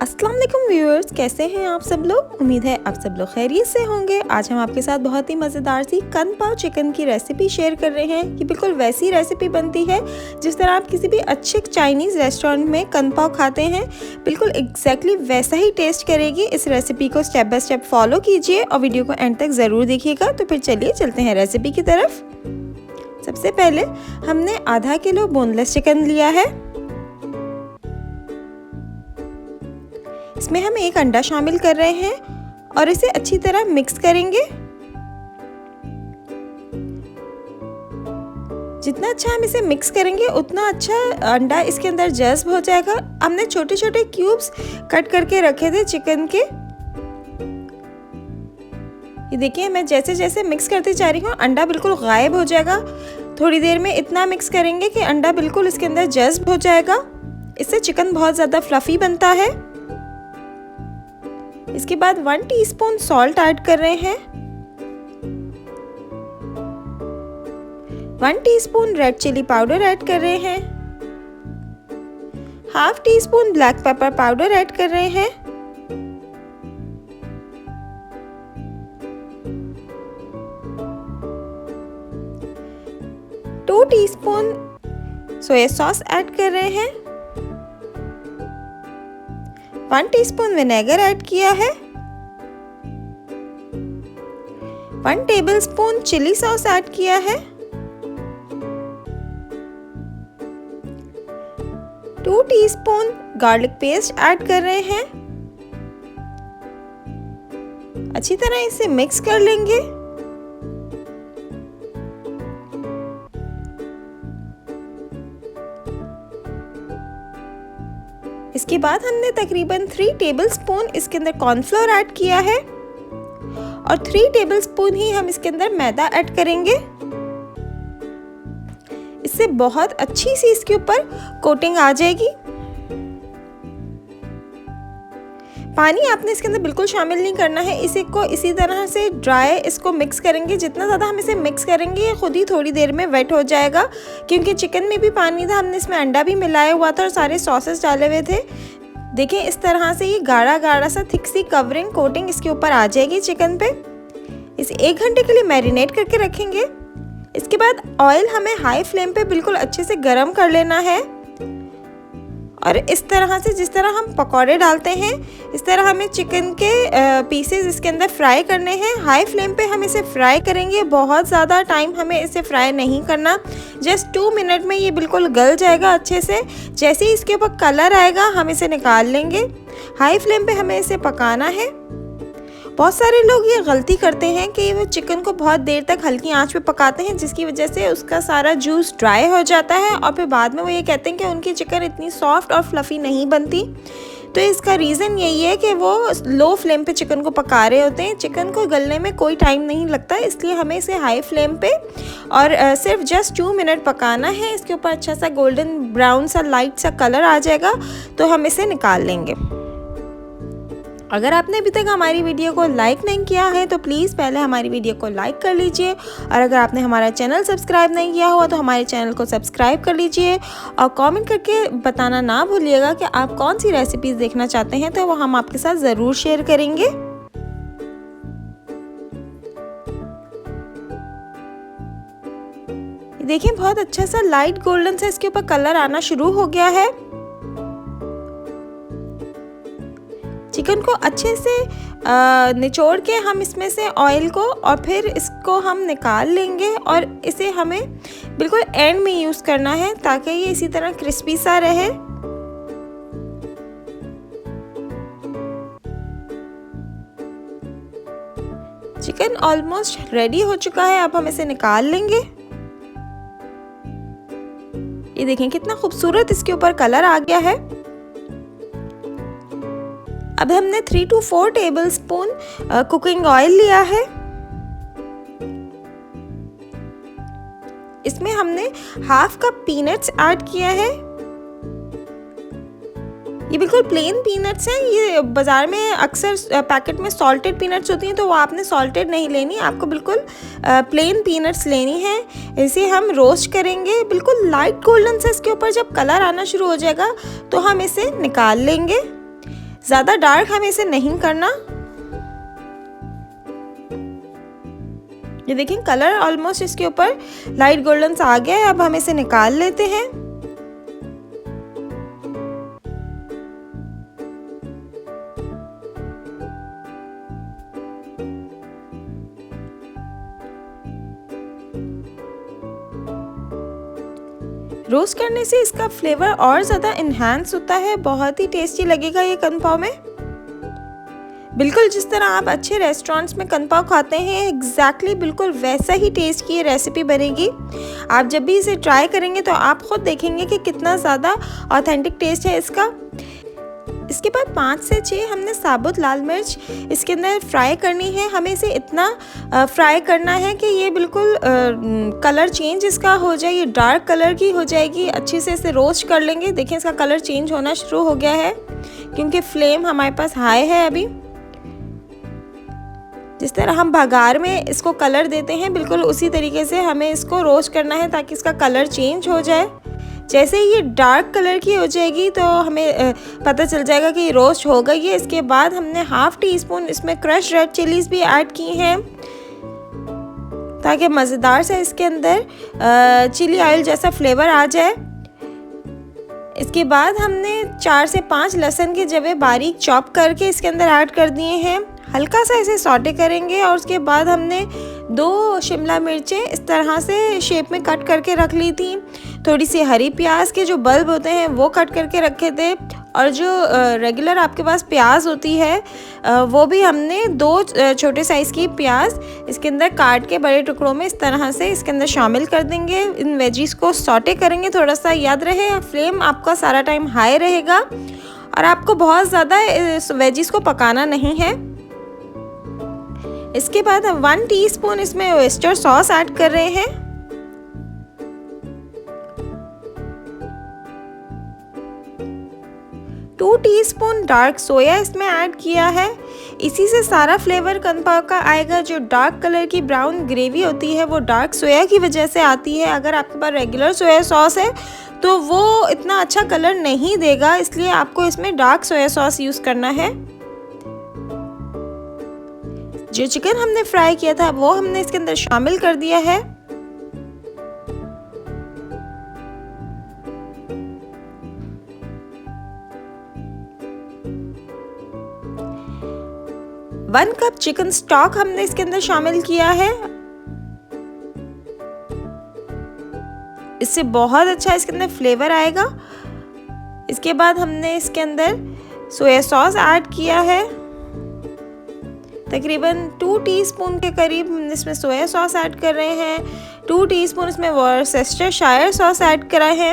अस्सलाम वालेकुम व्यूअर्स, कैसे हैं आप सब लोग। उम्मीद है आप सब लोग खैरियत से होंगे। आज हम आपके साथ बहुत ही मज़ेदार सी कन पाव चिकन की रेसिपी शेयर कर रहे हैं। ये बिल्कुल वैसी रेसिपी बनती है जिस तरह आप किसी भी अच्छे चाइनीज़ रेस्टोरेंट में कन पाव खाते हैं, बिल्कुल एग्जैक्टली वैसा ही टेस्ट करेगी। इस रेसिपी को स्टेप बाय स्टेप फॉलो कीजिए और वीडियो को एंड तक ज़रूर देखिएगा। तो फिर चलिए चलते हैं रेसिपी की तरफ। सबसे पहले हमने आधा किलो बोनलेस चिकन लिया है। इसमें हम एक अंडा शामिल कर रहे हैं और इसे अच्छी तरह मिक्स करेंगे। जितना अच्छा हम इसे मिक्स करेंगे उतना अच्छा अंडा इसके अंदर जज्ब हो जाएगा। हमने छोटे छोटे क्यूब्स कट करके रखे थे चिकन के। ये देखिए, मैं जैसे जैसे मिक्स करती जा रही हूँ अंडा बिल्कुल गायब हो जाएगा। थोड़ी देर में इतना मिक्स करेंगे कि अंडा बिल्कुल इसके अंदर जज्ब हो जाएगा। इससे चिकन बहुत ज़्यादा फ्लफी बनता है। इसके बाद 1 टीस्पून सॉल्ट ऐड कर रहे हैं, 1 teaspoon red chilli powder add कर रहे हैं, half teaspoon black pepper powder add कर रहे हैं, two teaspoon soya sauce add कर रहे हैं, 1 टीस्पून विनेगर ऐड किया है, 1 टेबलस्पून चिली सॉस ऐड किया है, 2 टीस्पून गार्लिक पेस्ट ऐड कर रहे हैं। अच्छी तरह इसे मिक्स कर लेंगे। इसके बाद हमने तकरीबन 3 टेबलस्पून इसके अंदर कॉर्नफ्लोर ऐड किया है और 3 टेबलस्पून ही हम इसके अंदर मैदा ऐड करेंगे। इससे बहुत अच्छी सी इसके ऊपर कोटिंग आ जाएगी। पानी आपने इसके अंदर बिल्कुल शामिल नहीं करना है। इसी को इसी तरह से ड्राई इसको मिक्स करेंगे। जितना ज़्यादा हम इसे मिक्स करेंगे ये खुद ही थोड़ी देर में वेट हो जाएगा, क्योंकि चिकन में भी पानी था, हमने इसमें अंडा भी मिलाया हुआ था और सारे सॉसेस डाले हुए थे। देखिए, इस तरह से ये गाढ़ा गाढ़ा सा थिक सी कवरिंग कोटिंग इसके ऊपर आ जाएगी चिकन पे। इसे 1 घंटे के लिए मैरिनेट करके रखेंगे। इसके बाद ऑयल हमें हाई फ्लेम पे बिल्कुल अच्छे से गर्म कर लेना है और इस तरह से जिस तरह हम पकौड़े डालते हैं इस तरह हमें चिकन के पीसेस इसके अंदर फ्राई करने हैं। हाई फ्लेम पे हम इसे फ्राई करेंगे। बहुत ज़्यादा टाइम हमें इसे फ्राई नहीं करना, जस्ट 2 मिनट में ये बिल्कुल गल जाएगा अच्छे से। जैसे ही इसके ऊपर कलर आएगा हम इसे निकाल लेंगे। हाई फ्लेम पे हमें इसे पकाना है। बहुत सारे लोग ये गलती करते हैं कि वो चिकन को बहुत देर तक हल्की आंच पे पकाते हैं, जिसकी वजह से उसका सारा जूस ड्राई हो जाता है और फिर बाद में वो ये कहते हैं कि उनकी चिकन इतनी सॉफ्ट और फ्लफ़ी नहीं बनती। तो इसका रीज़न यही है कि वो लो फ्लेम पे चिकन को पका रहे होते हैं। चिकन को गलने में कोई टाइम नहीं लगता, इसलिए हमें इसे हाई फ्लेम पे और सिर्फ जस्ट 2 मिनट पकाना है। इसके ऊपर अच्छा सा गोल्डन ब्राउन सा लाइट सा कलर आ जाएगा तो हम इसे निकाल लेंगे। अगर आपने अभी तक हमारी वीडियो को लाइक नहीं किया है तो प्लीज़ पहले हमारी वीडियो को लाइक कर लीजिए, और अगर आपने हमारा चैनल सब्सक्राइब नहीं किया हुआ तो हमारे चैनल को सब्सक्राइब कर लीजिए और कमेंट करके बताना ना भूलिएगा कि आप कौन सी रेसिपीज़ देखना चाहते हैं, तो वो हम आपके साथ ज़रूर शेयर करेंगे। देखिए, बहुत अच्छा सा लाइट गोल्डन सा इसके ऊपर कलर आना शुरू हो गया है। चिकन को अच्छे से निचोड़ के हम इसमें से ऑयल को और फिर इसको हम निकाल लेंगे और इसे हमें बिल्कुल एंड में यूज़ करना है ताकि ये इसी तरह क्रिस्पी सा रहे। चिकन ऑलमोस्ट रेडी हो चुका है, अब हम इसे निकाल लेंगे। ये देखें कितना खूबसूरत इसके ऊपर कलर आ गया है। अब हमने 3 to 4 टेबलस्पून कुकिंग ऑयल लिया है। इसमें हमने हाफ कप पीनट्स ऐड किया है। ये बिल्कुल प्लेन पीनट्स हैं। ये बाज़ार में अक्सर पैकेट में सॉल्टेड पीनट्स होती हैं, तो वो आपने सॉल्टेड नहीं लेनी, आपको बिल्कुल प्लेन पीनट्स लेनी है। इसे हम रोस्ट करेंगे बिल्कुल लाइट गोल्डन से। इसके ऊपर जब कलर आना शुरू हो जाएगा तो हम इसे निकाल लेंगे। ज़्यादा डार्क हमें इसे नहीं करना। ये देखिए कलर ऑलमोस्ट इसके ऊपर लाइट गोल्डन सा आ गया है। अब हम इसे निकाल लेते हैं। रोस्ट करने से इसका फ्लेवर और ज़्यादा इन्हांस होता है, बहुत ही टेस्टी लगेगा ये कन पाव में। बिल्कुल जिस तरह आप अच्छे रेस्टोरेंट्स में कन पाव खाते हैं एग्जैक्टली बिल्कुल वैसा ही टेस्ट की ये रेसिपी बनेगी। आप जब भी इसे ट्राई करेंगे तो आप खुद देखेंगे कि कितना ज़्यादा ऑथेंटिक टेस्ट है इसका। इसके बाद 5 से 6 हमने साबुत लाल मिर्च इसके अंदर फ्राई करनी है। हमें इसे इतना फ्राई करना है कि ये बिल्कुल कलर चेंज इसका हो जाए, ये डार्क कलर की हो जाएगी। अच्छे से इसे रोस्ट कर लेंगे। देखिए इसका कलर चेंज होना शुरू हो गया है क्योंकि फ्लेम हमारे पास हाई है अभी। जिस तरह हम बघार में इसको कलर देते हैं बिल्कुल उसी तरीके से हमें इसको रोस्ट करना है ताकि इसका कलर चेंज हो जाए। जैसे ही ये डार्क कलर की हो जाएगी तो हमें पता चल जाएगा कि ये रोस्ट हो गई है। इसके बाद हमने ½ टीस्पून इसमें क्रश रेड चिलीज भी ऐड की हैं ताकि मज़ेदार से इसके अंदर चिली ऑयल जैसा फ्लेवर आ जाए। इसके बाद हमने 4 से 5 लहसुन के जवे बारीक चॉप करके इसके अंदर ऐड कर दिए हैं। हल्का सा इसे सॉटे करेंगे और उसके बाद हमने 2 शिमला मिर्चें इस तरह से शेप में कट करके रख ली थी। थोड़ी सी हरी प्याज के जो बल्ब होते हैं वो कट करके रखे थे और जो रेगुलर आपके पास प्याज होती है वो भी हमने 2 छोटे साइज़ की प्याज इसके अंदर काट के बड़े टुकड़ों में इस तरह से इसके अंदर शामिल कर देंगे। इन वेजीज़ को सॉटे करेंगे। थोड़ा सा याद रहे फ्लेम आपका सारा टाइम हाई रहेगा और आपको बहुत ज़्यादा इस वेजीज़ को पकाना नहीं है। इसके बाद हम 1 टीस्पून इसमें ओयस्टर सॉस ऐड कर रहे हैं। टू टीस्पून डार्क सोया इसमें ऐड किया है। इसी से सारा फ्लेवर कन पाव का आएगा। जो डार्क कलर की ब्राउन ग्रेवी होती है वो डार्क सोया की वजह से आती है। अगर आपके पास रेगुलर सोया सॉस है तो वो इतना अच्छा कलर नहीं देगा, इसलिए आपको इसमें डार्क सोया सॉस यूज़ करना है। जो चिकन हमने फ्राई किया था वो हमने इसके अंदर शामिल कर दिया है। वन कप चिकन स्टॉक हमने इसके अंदर शामिल किया है। इससे बहुत अच्छा इसके अंदर फ्लेवर आएगा। इसके बाद हमने इसके अंदर सोया सॉस ऐड किया है। तकरीबन 2 टीस्पून के करीब हम इसमें सोया सॉस ऐड कर रहे हैं। 2 टीस्पून इसमें वॉर्सेस्टरशायर सॉस ऐड करा है।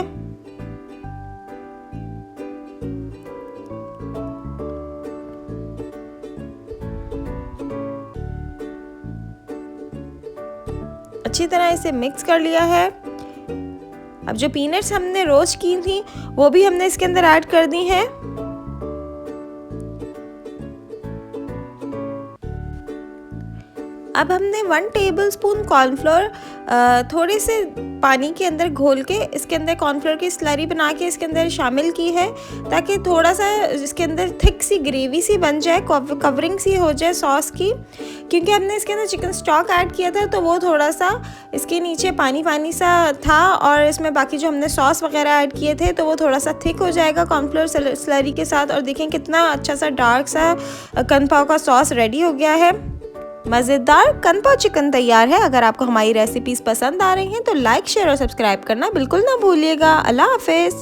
अच्छी तरह इसे मिक्स कर लिया है। अब जो पीनट्स हमने रोस्ट की थी वो भी हमने इसके अंदर ऐड कर दी हैं। अब हमने 1 टेबलस्पून कॉर्नफ्लोर थोड़े से पानी के अंदर घोल के इसके अंदर कॉर्नफ्लोर की स्लरी बना के इसके अंदर शामिल की है ताकि थोड़ा सा इसके अंदर थिक सी ग्रेवी सी बन जाए, कवरिंग सी हो जाए सॉस की। क्योंकि हमने इसके अंदर चिकन स्टॉक ऐड किया था तो वो थोड़ा सा इसके नीचे पानी पानी सा था और इसमें बाकी जो हमने सॉस वगैरह ऐड किए थे तो वो थोड़ा सा थिक हो जाएगा कॉर्नफ्लोर स्लरी के साथ। और देखें कितना अच्छा सा डार्क सा कन पाव का सॉस रेडी हो गया है। मज़ेदार कन पाव चिकन तैयार है। अगर आपको हमारी रेसिपीज़ पसंद आ रही हैं तो लाइक, शेयर और सब्सक्राइब करना बिल्कुल ना भूलिएगा। अल्लाह हाफिज़।